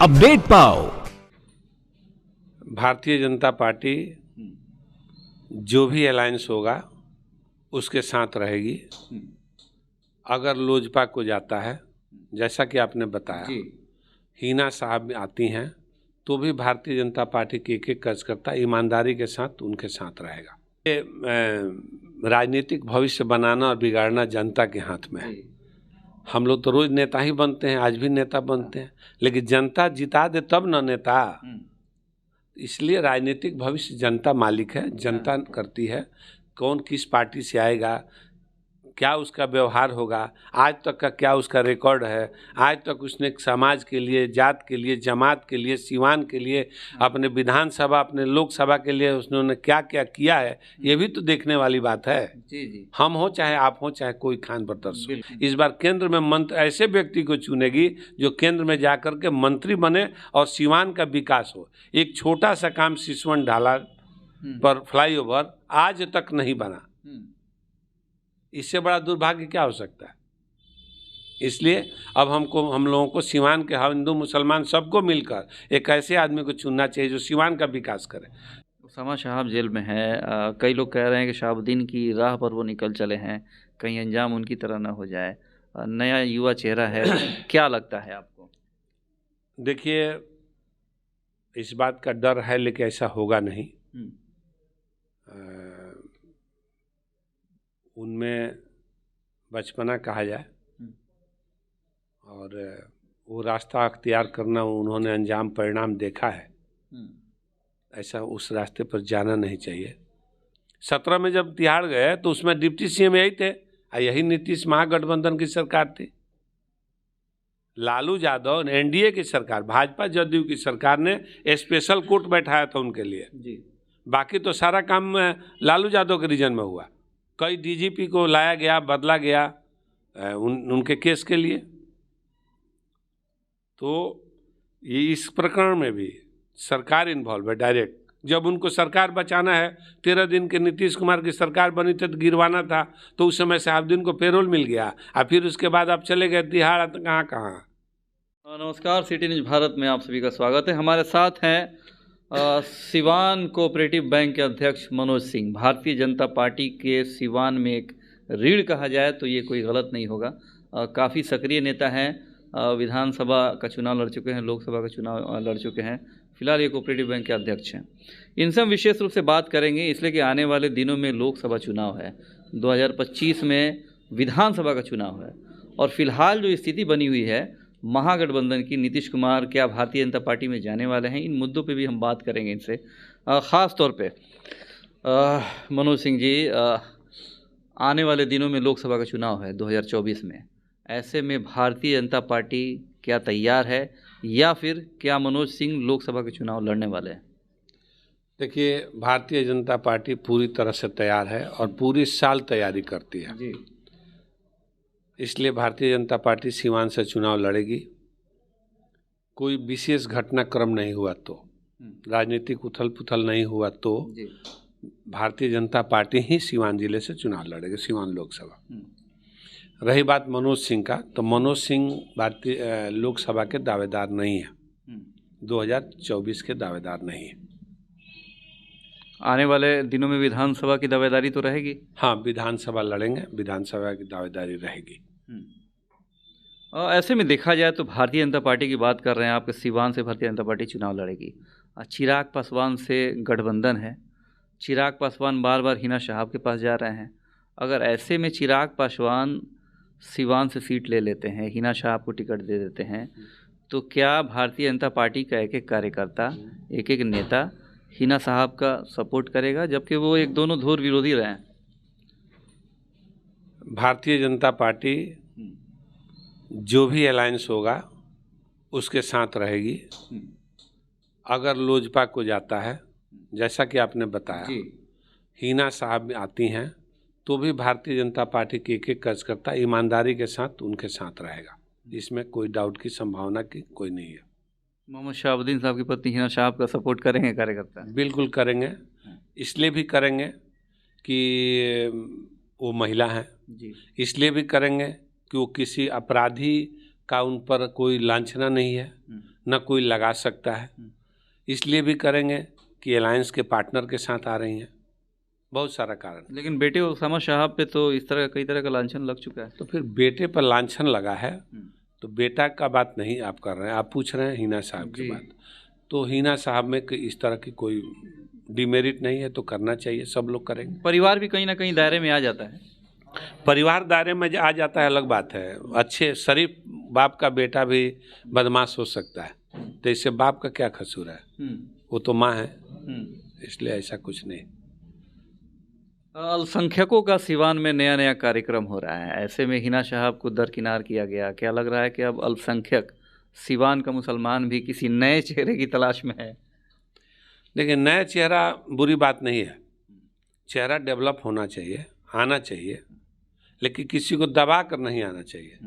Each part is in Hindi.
अपडेट पाओ। भारतीय जनता पार्टी जो भी अलायंस होगा उसके साथ रहेगी। अगर लोजपा को जाता है, जैसा कि आपने बताया, हिना साहब आती हैं, तो भी भारतीय जनता पार्टी के एक कार्यकर्ता ईमानदारी के साथ उनके साथ रहेगा। ये राजनीतिक भविष्य बनाना और बिगाड़ना जनता के हाथ में है। हम लोग तो रोज नेता ही बनते हैं, आज भी नेता बनते हैं, लेकिन जनता जिता दे तब ना नेता। इसलिए राजनीतिक भविष्य जनता मालिक है, जनता करती है। कौन किस पार्टी से आएगा, क्या उसका व्यवहार होगा, आज तक का क्या उसका रिकॉर्ड है, आज तक उसने समाज के लिए, जात के लिए, जमात के लिए, सीवान के लिए, अपने विधानसभा, अपने लोकसभा के लिए उसने क्या क्या किया है, ये भी तो देखने वाली बात है। जी। हम हो चाहे आप हो चाहे कोई खान प्रदर्शन हो, इस बार केंद्र में मंत्री ऐसे व्यक्ति को चुनेगी जो केंद्र में जाकर के मंत्री बने और सीवान का विकास हो। एक छोटा सा काम सिसवन ढाला पर फ्लाईओवर आज तक नहीं बना, इससे बड़ा दुर्भाग्य क्या हो सकता है। इसलिए अब हम लोगों को सीवान के हिंदू मुसलमान सबको मिलकर एक ऐसे आदमी को चुनना चाहिए जो सीवान का विकास करे। उसामा साहब जेल में है, कई लोग कह रहे हैं कि शहाबुद्दीन की राह पर वो निकल चले हैं, कहीं अंजाम उनकी तरह ना हो जाए। नया युवा चेहरा है, क्या लगता है आपको? देखिए, इस बात का डर है, लेकिन ऐसा होगा नहीं। उनमें बचपना कहा जाए और वो रास्ता अख्तियार करना, उन्होंने अंजाम परिणाम देखा है, ऐसा उस रास्ते पर जाना नहीं चाहिए। 17 में जब तिहाड़ गए तो उसमें डिप्टी सीएम यही थे, यही नीतीश महागठबंधन की सरकार थी। लालू यादव एनडीए की सरकार, भाजपा जदयू की सरकार ने स्पेशल कोर्ट बैठाया था उनके लिए जी। बाकी तो सारा काम लालू यादव के रीजन में हुआ। कई डीजीपी को लाया गया, बदला गया उनके केस के लिए। तो ये इस प्रकरण में भी सरकार इन्वॉल्व है डायरेक्ट। जब उनको सरकार बचाना है, 13 दिन के नीतीश कुमार की सरकार बनी थी तो गिरवाना था, तो उस समय शहाबुद्दीन को पेरोल मिल गया और फिर उसके बाद आप चले गए तिहाड़, कहाँ। नमस्कार, सिटी न्यूज भारत में आप सभी का स्वागत है। हमारे साथ हैं सिवान कोऑपरेटिव बैंक के अध्यक्ष मनोज सिंह। भारतीय जनता पार्टी के सिवान में एक रीढ़ कहा जाए तो ये कोई गलत नहीं होगा। काफ़ी सक्रिय नेता हैं, विधानसभा का चुनाव लड़ चुके हैं, लोकसभा का चुनाव लड़ चुके हैं, फिलहाल ये कोऑपरेटिव बैंक के अध्यक्ष हैं। इनसे हम विशेष रूप से बात करेंगे इसलिए कि आने वाले दिनों में लोकसभा चुनाव है, 2025 में विधानसभा का चुनाव है, और फिलहाल जो स्थिति बनी हुई है महागठबंधन की, नीतीश कुमार क्या भारतीय जनता पार्टी में जाने वाले हैं, इन मुद्दों पे भी हम बात करेंगे इनसे। ख़ास तौर पे मनोज सिंह जी, आने वाले दिनों में लोकसभा का चुनाव है 2024 में, ऐसे में भारतीय जनता पार्टी क्या तैयार है या फिर क्या मनोज सिंह लोकसभा के चुनाव लड़ने वाले हैं? देखिए, भारतीय जनता पार्टी पूरी तरह से तैयार है और पूरी साल तैयारी करती है जी। इसलिए भारतीय जनता पार्टी सीवान से चुनाव लड़ेगी। कोई विशेष घटनाक्रम नहीं हुआ तो, राजनीतिक उथल पुथल नहीं हुआ तो भारतीय जनता पार्टी ही सीवान जिले से चुनाव लड़ेगी, सीवान लोकसभा। रही बात मनोज सिंह का, तो मनोज सिंह भारतीय लोकसभा के दावेदार नहीं है, 2024 के दावेदार नहीं है। आने वाले दिनों में विधानसभा की दावेदारी तो रहेगी? हाँ, विधानसभा लड़ेंगे, विधानसभा की दावेदारी रहेगी। ऐसे में देखा जाए तो भारतीय जनता पार्टी की बात कर रहे हैं, आपके सिवान से भारतीय जनता पार्टी चुनाव लड़ेगी। चिराग पासवान से गठबंधन है, चिराग पासवान बार बार हिना साहब के पास जा रहे हैं। अगर ऐसे में चिराग पासवान सिवान से सीट ले लेते हैं, हिना साहब को टिकट दे देते हैं, तो क्या भारतीय जनता पार्टी का एक एक कार्यकर्ता, एक एक नेता हिना साहब का सपोर्ट करेगा, जबकि वो एक दोनों धुर विरोधी रहे हैं? भारतीय जनता पार्टी जो भी अलायंस होगा उसके साथ रहेगी। अगर लोजपा को जाता है, जैसा कि आपने बताया, हिना साहब आती हैं, तो भी भारतीय जनता पार्टी के एक एक कार्यकर्ता ईमानदारी के साथ उनके साथ रहेगा। इसमें कोई डाउट की संभावना की कोई नहीं है। मोहम्मद शहाबुद्दीन साहब की पत्नी हिना साहब का सपोर्ट करेंगे कार्यकर्ता? बिल्कुल करेंगे, इसलिए भी करेंगे कि वो महिला हैं, इसलिए भी करेंगे कि वो किसी अपराधी का उन पर कोई लांछना नहीं है, न कोई लगा सकता है। इसलिए भी करेंगे कि अलायंस के पार्टनर के साथ आ रही हैं, बहुत सारा कारण। लेकिन बेटे उसामा साहब पे तो इस तरह कई तरह का लांछन लग चुका है। तो फिर बेटे पर लांछन लगा है तो बेटा का बात नहीं आप कर रहे हैं, आप पूछ रहे हैं हिना साहब की बात। तो हिना साहब में इस तरह की कोई डिमेरिट नहीं है, तो करना चाहिए, सब लोग करेंगे। परिवार भी कहीं ना कहीं दायरे में आ जाता है। परिवार दायरे में आ जाता है अलग बात है, अच्छे शरीफ बाप का बेटा भी बदमाश हो सकता है, तो इससे बाप का क्या कसूर है, वो तो माँ है, इसलिए ऐसा कुछ नहीं। अल्पसंख्यकों का सिवान में नया नया कार्यक्रम हो रहा है, ऐसे में हिना साहब को दरकिनार किया गया। क्या लग रहा है कि अब अल्पसंख्यक सिवान का मुसलमान भी किसी नए चेहरे की तलाश में है? देखिए, नया चेहरा बुरी बात नहीं है, चेहरा डेवलप होना चाहिए, आना चाहिए, लेकिन किसी को दबा कर नहीं आना चाहिए।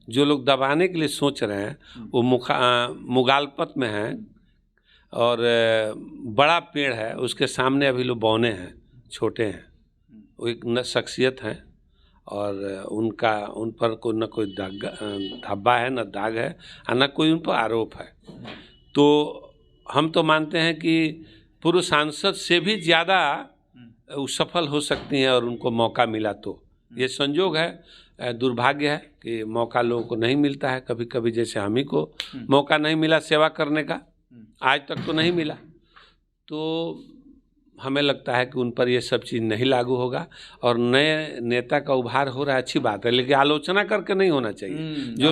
जो लोग दबाने के लिए सोच रहे हैं वो मुगालपत में हैं, और बड़ा पेड़ है उसके सामने अभी लोग बौने हैं, छोटे हैं। वो एक न शख्सियत हैं और उन पर न कोई धब्बा है, न दाग है, और न कोई उन पर आरोप है। तो हम तो मानते हैं कि पूर्व सांसद से भी ज़्यादा सफल हो सकती हैं, और उनको मौका मिला तो। ये संजोग है, दुर्भाग्य है कि मौका लोगों को नहीं मिलता है। कभी कभी जैसे हम ही को मौका नहीं मिला सेवा करने का, आज तक तो नहीं मिला, तो हमें लगता है कि उन पर ये सब चीज़ नहीं लागू होगा। और नए नेता का उभार हो रहा है, अच्छी बात है, लेकिन आलोचना करके नहीं होना चाहिए। जो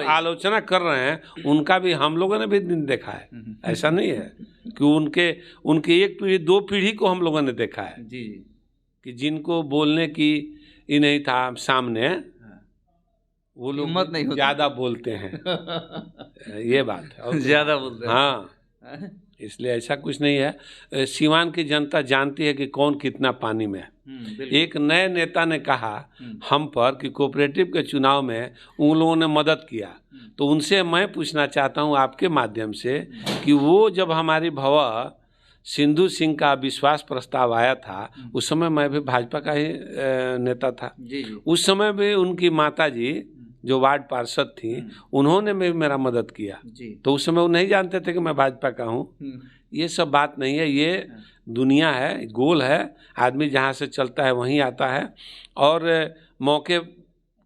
आलोचना कर रहे हैं उनका भी हम लोगों ने भी दिन देखा है, ऐसा नहीं है कि उनके एक पीढ़ी दो पीढ़ी को हम लोगों ने देखा है जी कि जिनको बोलने की ही नहीं था सामने, वो लोग ज़्यादा बोलते हैं। ये बात है, ज़्यादा बोलते हैं। हाँ, इसलिए ऐसा कुछ नहीं है। सीवान की जनता जानती है कि कौन कितना पानी में है। एक नए नेता ने कहा हम पर कि कोऑपरेटिव के चुनाव में उन लोगों ने मदद किया, तो उनसे मैं पूछना चाहता हूं आपके माध्यम से कि वो जब हमारी भवा सिंधु सिंह का विश्वास प्रस्ताव आया था, उस समय मैं भी भाजपा का ही नेता था। उस समय भी उनकी माता जी जो वार्ड पार्षद थी, उन्होंने भी मेरा मदद किया। तो उस समय वो नहीं जानते थे कि मैं भाजपा का हूँ। ये सब बात नहीं है, ये दुनिया है, गोल है, आदमी जहाँ से चलता है वहीं आता है, और मौके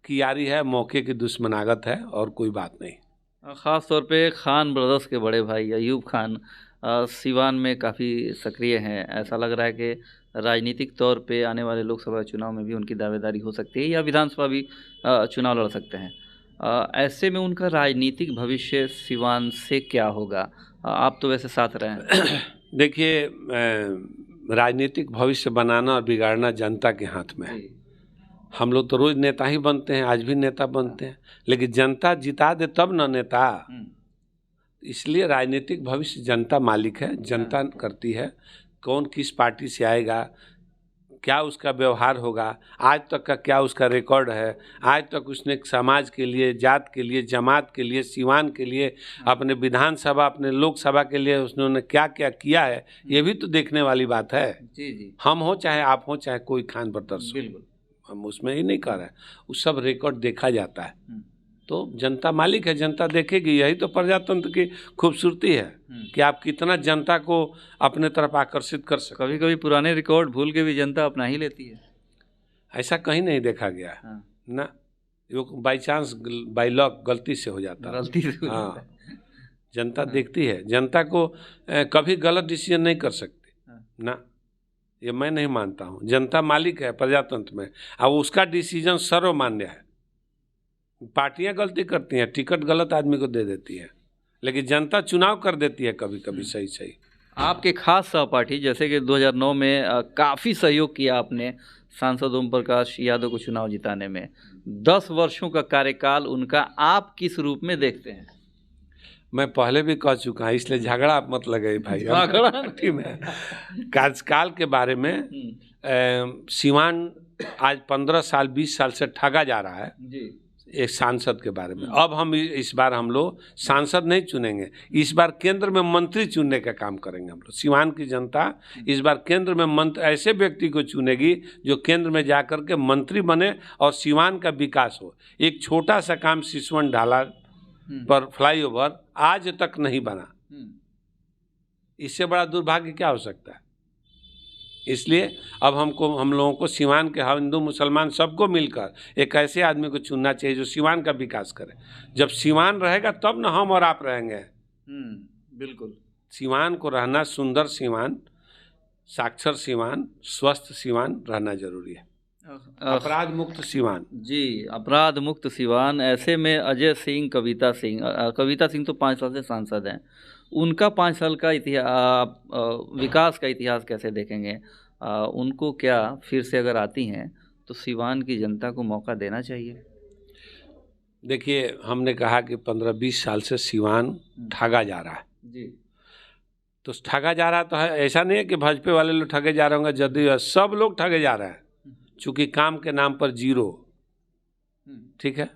की यारी है, मौके की दुश्मनागत है, और कोई बात नहीं। ख़ास तौर पे खान ब्रदर्स के बड़े भाई अयूब खान सिवान में काफ़ी सक्रिय हैं। ऐसा लग रहा है कि राजनीतिक तौर पे आने वाले लोकसभा चुनाव में भी उनकी दावेदारी हो सकती है, या विधानसभा भी चुनाव लड़ सकते हैं। ऐसे में उनका राजनीतिक भविष्य सिवान से क्या होगा? आप तो वैसे साथ रहे हैं। देखिए, राजनीतिक भविष्य बनाना और बिगाड़ना जनता के हाथ में है। हम लोग तो रोज़ नेता ही बनते हैं, आज भी नेता बनते हैं, लेकिन जनता जिता दे तब ना नेता। इसलिए राजनीतिक भविष्य जनता मालिक है, जनता करती है। कौन किस पार्टी से आएगा, क्या उसका व्यवहार होगा, आज तक का क्या उसका रिकॉर्ड है, आज तक उसने समाज के लिए, जात के लिए, जमात के लिए, सिवान के लिए, अपने विधानसभा, अपने लोकसभा के लिए उसने क्या क्या किया है, ये भी तो देखने वाली बात है। जी। हम हो चाहे आप हो चाहे कोई खान ब्रदर्स, बिल्कुल हम उसमें ही नहीं कर रहे हैं, उस सब रिकॉर्ड देखा जाता है। तो जनता मालिक है, जनता देखेगी। यही तो प्रजातंत्र की खूबसूरती है कि आप कितना जनता को अपने तरफ आकर्षित कर सकते। कभी कभी पुराने रिकॉर्ड भूल के भी जनता अपना ही लेती है, ऐसा कहीं नहीं देखा गया ना। वो बाई चांस, बाई लॉक गलती से हो जाता है, गलती से हाँ। जनता देखती है, जनता को कभी गलत डिसीजन नहीं कर सकती ना, ये मैं नहीं मानता हूँ। जनता मालिक है प्रजातंत्र में, अब उसका डिसीजन सर्वमान्य है। पार्टियां गलती करती हैं, टिकट गलत आदमी को दे देती है, लेकिन जनता चुनाव कर देती है कभी कभी सही। आपके खास सहपाठी जैसे कि 2009 में काफ़ी सहयोग किया आपने सांसद ओम प्रकाश यादव को चुनाव जिताने में। 10 वर्षों का कार्यकाल उनका आप किस रूप में देखते हैं? मैं पहले भी कह चुका हूँ, इसलिए झगड़ा आप मत लगाइए भाई। पार्टी में कार्यकाल के बारे में सिवान आज 15 साल 20 साल से ठगा जा रहा है जी। एक सांसद के बारे में। अब हम इस बार हम लोग सांसद नहीं चुनेंगे, इस बार केंद्र में मंत्री चुनने का काम करेंगे हम लोग। सिवान की जनता इस बार केंद्र में मंत्री, ऐसे व्यक्ति को चुनेगी जो केंद्र में जाकर के मंत्री बने और सिवान का विकास हो। एक छोटा सा काम सिसवन ढाला पर फ्लाईओवर आज तक नहीं बना। इससे बड़ा दुर्भाग्य क्या हो सकता है? इसलिए अब हम लोगों को सीवान के हिंदू मुसलमान सबको मिलकर एक ऐसे आदमी को चुनना चाहिए जो सीवान का विकास करे। जब सीवान रहेगा तब ना हम और आप रहेंगे। बिल्कुल। सीवान को रहना, सुंदर सीवान, साक्षर सीवान, स्वस्थ सीवान रहना जरूरी है। अपराध मुक्त सीवान। जी, अपराध मुक्त सीवान। ऐसे में अजय सिंह, कविता सिंह तो 5 साल से सांसद हैं। उनका 5 साल का विकास का इतिहास कैसे देखेंगे? उनको क्या फिर से अगर आती हैं तो सीवान की जनता को मौका देना चाहिए? देखिए, हमने कहा कि 15-20 साल से सीवान ठगा जा रहा है जी। तो ठगा जा रहा तो है, ऐसा नहीं है कि भाजपा वाले लोग ठगे जा रहे होंगे, जदयू सब लोग ठगे जा रहे हैं, चूंकि काम के नाम पर जीरो। ठीक है,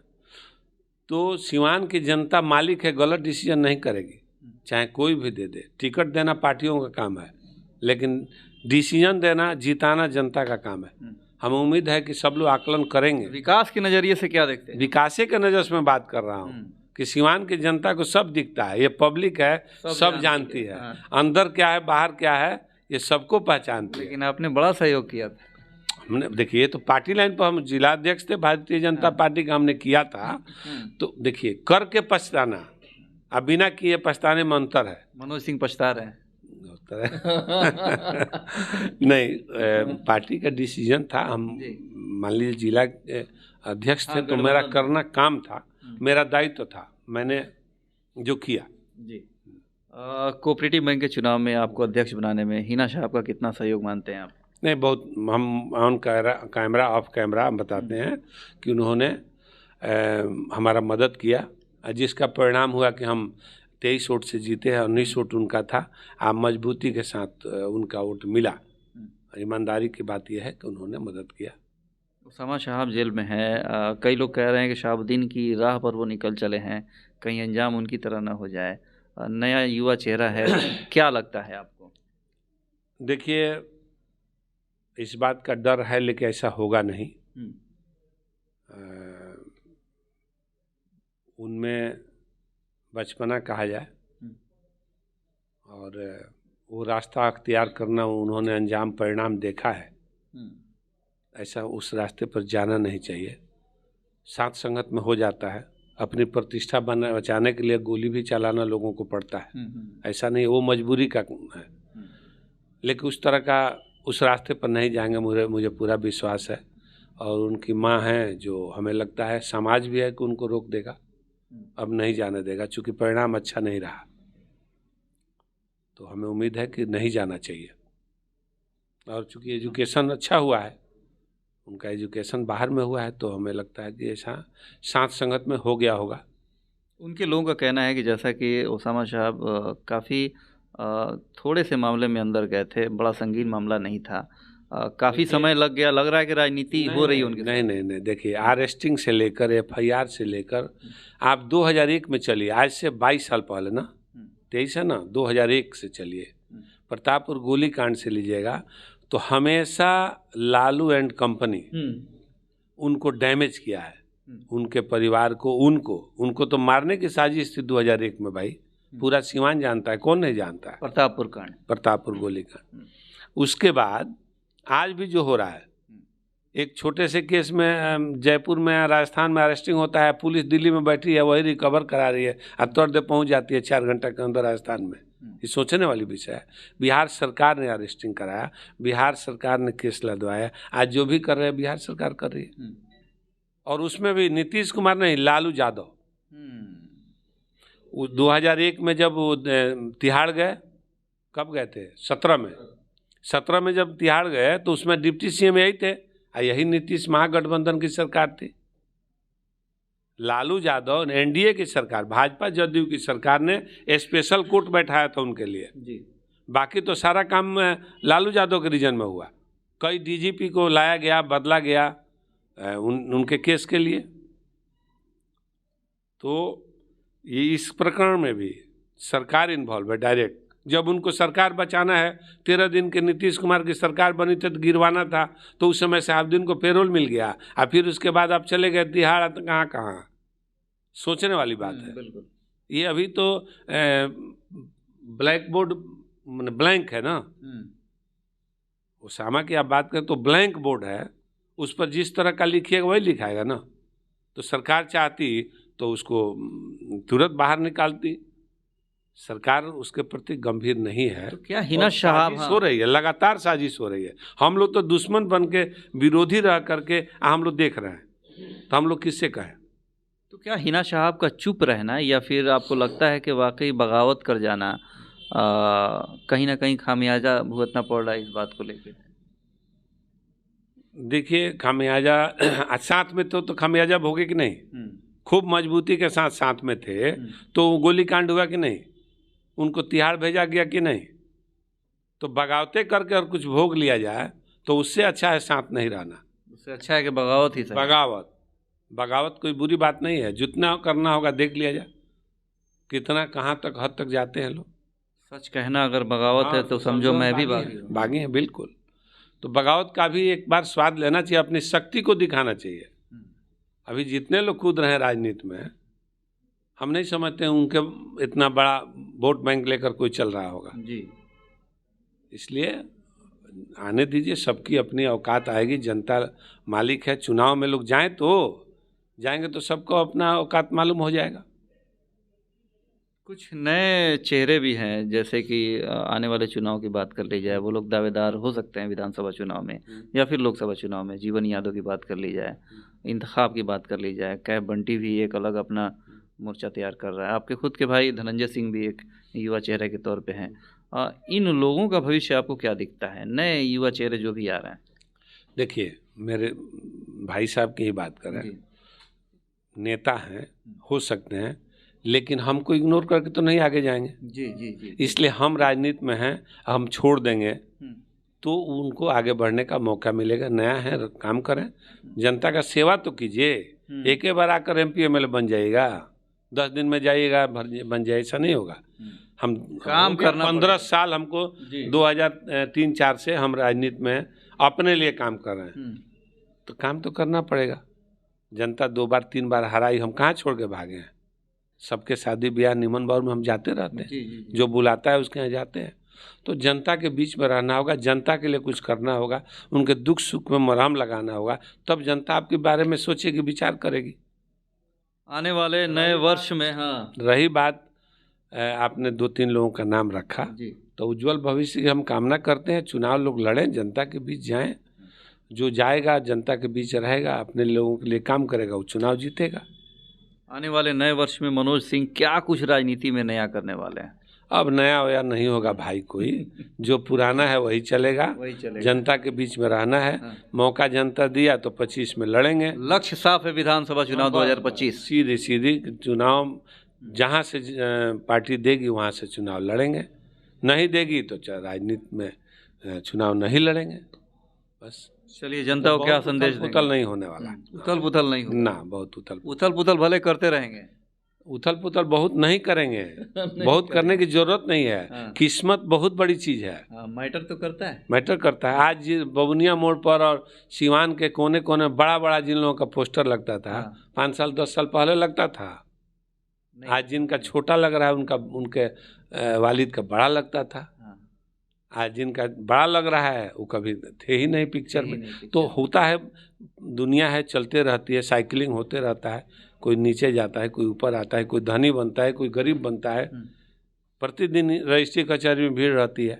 तो सीवान की जनता मालिक है, गलत डिसीजन नहीं करेगी, चाहे कोई भी दे दे। टिकट देना पार्टियों का काम है, लेकिन डिसीजन देना, जिताना जनता का काम है। हमें उम्मीद है कि सब लोग आकलन करेंगे। विकास के नज़रिए से क्या देखते हैं? विकास के नज़र से मैं बात कर रहा हूँ कि सीवान की जनता को सब दिखता है, ये पब्लिक है, सब जानती है। अंदर क्या है, बाहर क्या है, ये सबको पहचानती है। लेकिन आपने बड़ा सहयोग किया था। हमने, देखिए, तो पार्टी लाइन पर हम जिलाध्यक्ष थे भारतीय जनता पार्टी का, हमने किया था। तो देखिए, करके पछताना अब बिना किए पछताने में अंतर है। मनोज सिंह पछता रहे हैं। नहीं, पार्टी का डिसीजन था। हम मान लीजिए जिला अध्यक्ष थे तो मेरा करना काम था, मेरा दायित्व था, मैंने जो किया। जी। कोऑपरेटिव बैंक के चुनाव में आपको अध्यक्ष बनाने में हिना शाह का कितना सहयोग मानते हैं आप? नहीं, बहुत। हम ऑन कैमरा ऑफ कैमरा हम बताते हैं कि उन्होंने हमारा मदद किया, जिसका परिणाम हुआ कि हम 23 वोट से जीते हैं और 19 वोट उनका था। आप मजबूती के साथ उनका वोट मिला। ईमानदारी की बात यह है कि उन्होंने मदद किया। उसामा साहब जेल में है। कई लोग कह रहे हैं कि शहाबुद्दीन की राह पर वो निकल चले हैं, कहीं अंजाम उनकी तरह ना हो जाए। नया युवा चेहरा है, क्या लगता है आपको? देखिए, इस बात का डर है, लेकिन ऐसा होगा नहीं। उनमें बचपना कहा जाए और वो रास्ता अख्तियार करना, उन्होंने अंजाम परिणाम देखा है। ऐसा उस रास्ते पर जाना नहीं चाहिए। साथ संगत में हो जाता है, अपनी प्रतिष्ठा बचाने के लिए गोली भी चलाना लोगों को पड़ता है। ऐसा नहीं, वो मजबूरी का है, लेकिन उस तरह का उस रास्ते पर नहीं जाएंगे, मुझे पूरा विश्वास है। और उनकी माँ है, जो हमें लगता है समाज भी है कि उनको रोक देगा, अब नहीं जाने देगा, चूँकि परिणाम अच्छा नहीं रहा। तो हमें उम्मीद है कि नहीं जाना चाहिए। और चूँकि एजुकेशन अच्छा हुआ है, उनका एजुकेशन बाहर में हुआ है, तो हमें लगता है कि ऐसा साथ संगत में हो गया होगा। उनके लोगों का कहना है कि जैसा कि उसामा साहब काफ़ी थोड़े से मामले में अंदर गए थे, बड़ा संगीन मामला नहीं था, काफ़ी समय लग गया, लग रहा है कि राजनीति हो रही है उनके। नहीं, देखिए, अरेस्टिंग से लेकर FIR से लेकर आप 2001 में चलिए, आज से 22 साल पहले ना, 23 है ना, 2001 से चलिए, प्रतापपुर गोलीकांड से लीजिएगा, तो हमेशा लालू एंड कंपनी उनको डैमेज किया है, उनके परिवार को, उनको तो मारने की साजिश थी 2001 में। भाई, पूरा सीवान जानता है, कौन नहीं जानता है? प्रतापपुर गोलीकांड। उसके बाद आज भी जो हो रहा है, एक छोटे से केस में जयपुर में, राजस्थान में अरेस्टिंग होता है, पुलिस दिल्ली में बैठी है, वही रिकवर करा रही है, तुरंत पहुंच जाती है 4 घंटे के अंदर राजस्थान में। ये सोचने वाली विषय है। बिहार सरकार ने अरेस्टिंग कराया, बिहार सरकार ने केस लदवाया, आज जो भी कर रहे हैं बिहार सरकार कर रही है। और उसमें भी नीतीश कुमार नहीं, लालू यादव। 2001 में जब तिहाड़ गए, कब गए थे? 17 में जब तिहाड़ गए, तो उसमें डिप्टी CM यही थे, यही नीतीश महागठबंधन की सरकार थी। लालू यादव, NDA की सरकार, भाजपा जदयू की सरकार ने स्पेशल कोर्ट बैठाया था उनके लिए जी। बाकी तो सारा काम लालू यादव के रीजन में हुआ। कई DGP को लाया गया, बदला गया उनके केस के लिए। तो ये इस प्रकरण में भी सरकार इन्वॉल्व है डायरेक्ट। जब उनको सरकार बचाना है, 13 दिन के नीतीश कुमार की सरकार बनी थी, तो गिरवाना था, तो उस समय शहाबुद्दीन को पेरोल मिल गया, और फिर उसके बाद आप चले गए तिहाड़, कहाँ सोचने वाली बात है। बिल्कुल। ये अभी तो ब्लैक बोर्ड ब्लैंक है ना, उसामा की आप बात करें तो ब्लैंक बोर्ड है, उस पर जिस तरह का लिखिएगा वही लिखाएगा ना। तो सरकार चाहती तो उसको तुरंत बाहर निकालती। सरकार उसके प्रति गंभीर नहीं है। तो क्या हिना शहाब हो रही है, लगातार साजिश हो रही है। हम लोग तो दुश्मन बन के विरोधी रह करके हम लोग देख रहे हैं, तो हम लोग किससे कहें। तो क्या हिना शहाब का चुप रहना या फिर आपको लगता है कि वाकई बगावत कर जाना कहीं ना कहीं खामियाजा भुगतना पड़ रहा है इस बात को लेकर? देखिए खामियाजा साथ में तो खामियाजा भोगे कि नहीं, खूब मजबूती के साथ साथ में थे तो गोली कांड हुआ कि नहीं, उनको तिहाड़ भेजा गया कि नहीं। तो बगावतें करके और कुछ भोग लिया जाए तो उससे अच्छा है साथ नहीं रहना। उससे अच्छा है कि बगावत ही सही। बगावत कोई बुरी बात नहीं है, जितना करना होगा देख लिया जाए, कितना कहाँ तक हद तक जाते हैं लोग। सच कहना अगर बगावत है तो समझो मैं भी बागी हैं बिल्कुल। तो बगावत का भी एक बार स्वाद लेना चाहिए, अपनी शक्ति को दिखाना चाहिए। अभी जितने लोग कूद रहे हैं राजनीति में, हम नहीं समझते हैं उनके इतना बड़ा वोट बैंक लेकर कोई चल रहा होगा जी। इसलिए आने दीजिए, सबकी अपनी औकात आएगी। जनता मालिक है, चुनाव में लोग जाएंगे तो सबको अपना औकात मालूम हो जाएगा। कुछ नए चेहरे भी हैं, जैसे कि आने वाले चुनाव की बात कर ली जाए, वो लोग दावेदार हो सकते हैं विधानसभा चुनाव में या फिर लोकसभा चुनाव में। जीवन यादव की बात कर ली जाए, इंतखाब की बात कर ली जाए, कैब बंटी भी एक अलग अपना मोर्चा तैयार कर रहा है, आपके खुद के भाई धनंजय सिंह भी एक युवा चेहरे के तौर पे हैं। इन लोगों का भविष्य आपको क्या दिखता है, नए युवा चेहरे जो भी आ रहे हैं? देखिए मेरे भाई साहब की ही बात करें, नेता हैं, हो सकते हैं, लेकिन हमको इग्नोर करके तो नहीं आगे जाएंगे। जी जी जी। इसलिए हम राजनीति में हैं, हम छोड़ देंगे तो उनको आगे बढ़ने का मौका मिलेगा। नया है, काम करें, जनता का सेवा तो कीजिए। एक ही बार आकर MP MLA बन जाइएगा, 10 दिन में जाइएगा बन जाए, ऐसा नहीं होगा। हम काम करना 15 साल हमको 2003-4 से हम राजनीति में अपने लिए काम कर रहे हैं, तो काम तो करना पड़ेगा। जनता 2 बार 3 बार हराई, हम कहाँ छोड़ के भागे हैं। सबके शादी ब्याह निमन बार में हम जाते रहते हैं, जो बुलाता है उसके यहाँ जाते हैं। तो जनता के बीच में रहना होगा, जनता के लिए कुछ करना होगा, उनके दुख सुख में मरहम लगाना होगा, तब जनता आपके बारे में सोचेगी, विचार करेगी। आने वाले नए वर्ष में रही बात आपने 2-3 लोगों का नाम रखा, तो उज्जवल भविष्य की हम कामना करते हैं। चुनाव लोग लड़ें, जनता के बीच जाएं, जो जाएगा जनता के बीच रहेगा, अपने लोगों के लिए काम करेगा, वो चुनाव जीतेगा। आने वाले नए वर्ष में मनोज सिंह क्या कुछ राजनीति में नया करने वाले हैं? अब नया वया नहीं होगा भाई, कोई जो पुराना है वही चलेगा। जनता के बीच में रहना है। मौका जनता दिया तो 25 में लड़ेंगे। लक्ष्य साफ है, विधानसभा चुनाव 2025 सीधी चुनाव, जहाँ से पार्टी देगी वहाँ से चुनाव लड़ेंगे, नहीं देगी तो राजनीति में चुनाव नहीं लड़ेंगे। बस चलिए, जनता को क्या संदेश देंगे? उथल नहीं होने वाला, उथल पुथल नहीं होगा ना, बहुत उथल पुथल भले करते रहेंगे, उथल पुथल बहुत नहीं करेंगे। बहुत करने की जरूरत नहीं है। किस्मत बहुत बड़ी चीज है। मैटर तो करता है, मैटर करता है। आज बबुनिया मोड़ पर और सिवान के कोने कोने बड़ा बड़ा जिन लोगों का पोस्टर लगता था, 5 साल 10 साल पहले लगता था। आज जिनका छोटा लग रहा है उनके वालिद का बड़ा लगता था। आज जिनका बड़ा लग रहा है वो कभी थे ही नहीं पिक्चर में। तो होता है, दुनिया है, चलते रहती है, साइकिलिंग होते रहता है। कोई नीचे जाता है, कोई ऊपर आता है, कोई धनी बनता है, कोई गरीब बनता है। प्रतिदिन रजिस्ट्री कचहरी में भीड़ रहती है,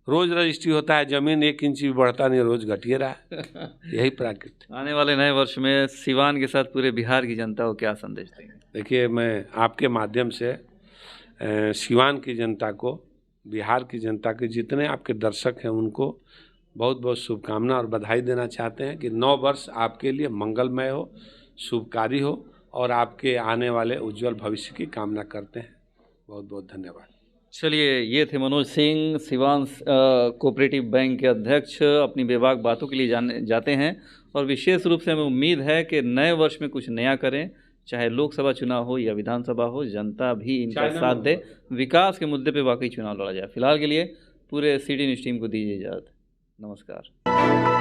रोज रजिस्ट्री होता है, जमीन 1 इंच भी बढ़ता नहीं, रोज घटिए रहा है। यही प्रकृति। आने वाले नए वर्ष में सिवान के साथ पूरे बिहार की जनता को क्या संदेश देंगे? देखिए, मैं आपके माध्यम से सिवान की जनता को, बिहार की जनता के जितने आपके दर्शक हैं उनको बहुत बहुत शुभकामना और बधाई देना चाहते हैं कि 9 वर्ष आपके लिए मंगलमय हो, शुभकारी हो और आपके आने वाले उज्जवल भविष्य की कामना करते हैं। बहुत बहुत धन्यवाद। चलिए, ये थे मनोज सिंह, सिवान कोऑपरेटिव बैंक के अध्यक्ष। अपनी बेबाक बातों के लिए जाते हैं और विशेष रूप से हमें उम्मीद है कि नए वर्ष में कुछ नया करें, चाहे लोकसभा चुनाव हो या विधानसभा हो, जनता भी इनका साथ दे। विकास के मुद्दे पे वाकई चुनाव लड़ा जाए। फिलहाल के लिए पूरे सिटी न्यूज़ टीम को दीजिए इजाज़त। नमस्कार।